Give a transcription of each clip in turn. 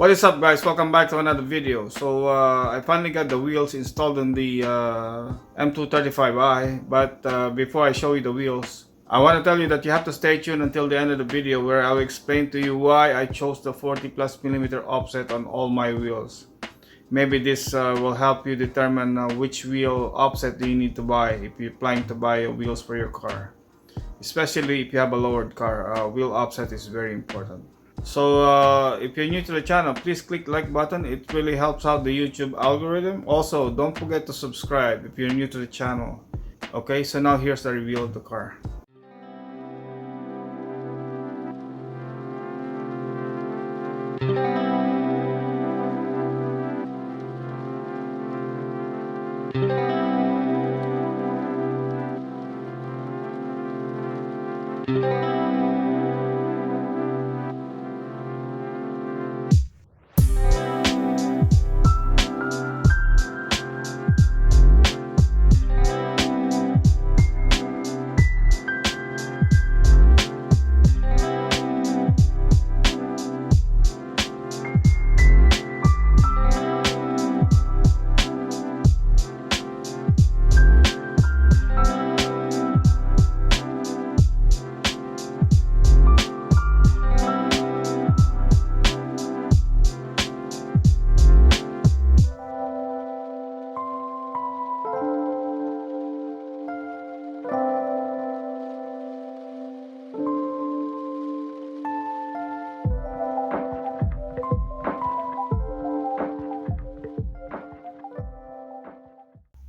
What is up, guys? Welcome back to another video. I finally got the wheels installed on the M235i, but before I show you the wheels, I want to tell you that you have to stay tuned until the end of the video, where I will explain to you why I chose the 40+ mm offset on all my wheels. Maybe this will help you determine which wheel offset do you need to buy if you're planning to buy wheels for your car. Especially if you have a lowered car, wheel offset is very important. If you're new to the channel, please click the like button. It really helps out the YouTube algorithm. Also, don't forget to subscribe if you're new to the channel. Okay, so now here's the review of the car.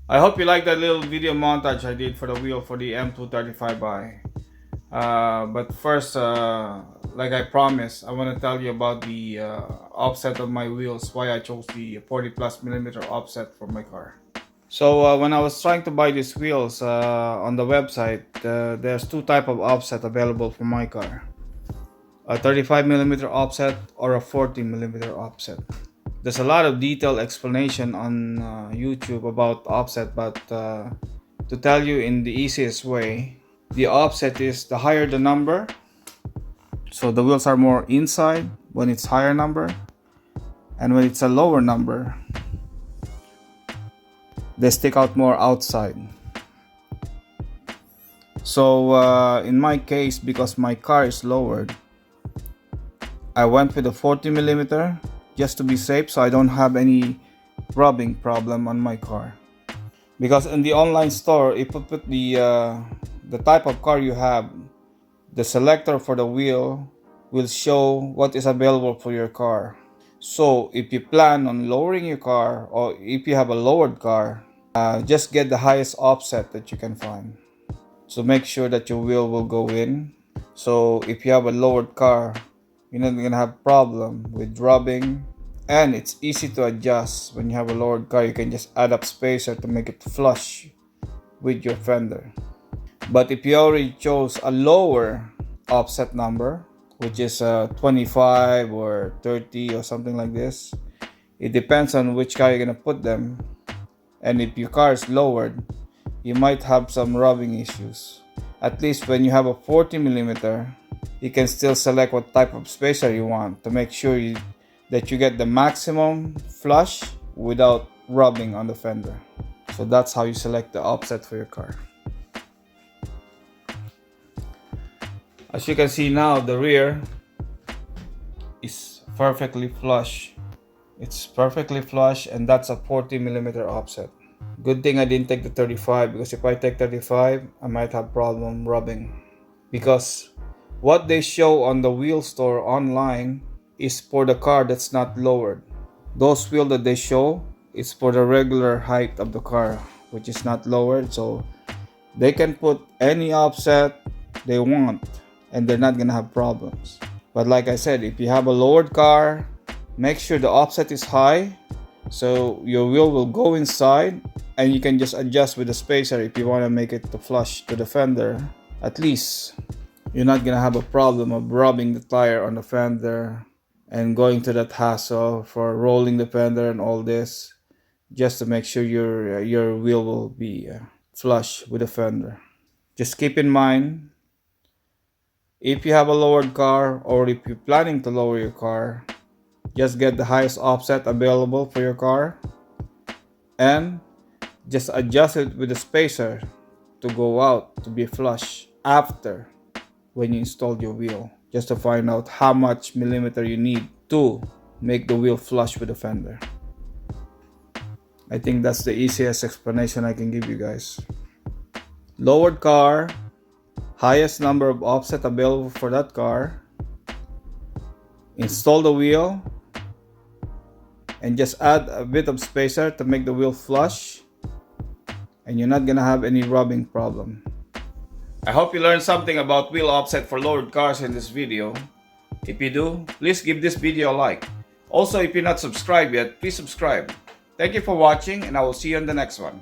I hope you like that little video montage I did for the wheel for the M235i. But first, like I promised, I want to tell you about the offset of my wheels, why I chose the 40+mm offset for my car. When I was trying to buy these wheels on the website, there's two types of offset available for my car. A 35mm offset or a 40mm offset. There's a lot of detailed explanation on YouTube about offset, but to tell you in the easiest way, the offset is the higher the number, so the wheels are more inside when it's higher number, and when it's a lower number, they stick out more outside. In my case, because my car is lowered, I went with a 40mm just to be safe, so I don't have any rubbing problem on my car. Because in the online store, if you put the type of car you have, the selector for the wheel will show what is available for your car. So if you plan on lowering your car, or if you have a lowered car, just get the highest offset that you can find. So make sure that your wheel will go in. So if you have a lowered car, you're not gonna have problem with rubbing, and it's easy to adjust. When you have a lowered car, you can just add up spacer to make it flush with your fender. But if you already chose a lower offset number, which is 25 or 30 or something like this, it depends on which car you're gonna put them. And if your car is lowered, you might have some rubbing issues. At least when you have a 40mm, you can still select what type of spacer you want to make sure that you get the maximum flush without rubbing on the fender. So that's how you select the offset for your car. As you can see now, the rear is perfectly flush. It's perfectly flush, and that's a 40mm offset. Good thing I didn't take the 35, because if I take 35, I might have problem rubbing. Because what they show on the wheel store online is for the car that's not lowered. Those wheels that they show is for the regular height of the car, which is not lowered. So they can put any offset they want and they're not gonna have problems. But like I said, if you have a lowered car, make sure the offset is high, so your wheel will go inside, and you can just adjust with the spacer if you want to make it to flush to the fender. At least you're not gonna have a problem of rubbing the tire on the fender and going to that hassle for rolling the fender and all this, just to make sure your wheel will be flush with the fender. Just keep in mind, if you have a lowered car, or if you're planning to lower your car, Just get the highest offset available for your car and just adjust it with the spacer to go out to be flush after when you installed your wheel, just to find out how much millimeter you need to make the wheel flush with the fender. I think that's the easiest explanation I can give you guys. Lowered car, highest number of offset available for that car, install the wheel, and just add a bit of spacer to make the wheel flush, and you're not gonna have any rubbing problem. I hope you learned something about wheel offset for lowered cars in this video. If you do, please give this video a like. Also, if you're not subscribed yet, please subscribe. Thank you for watching, and I will see you in the next one.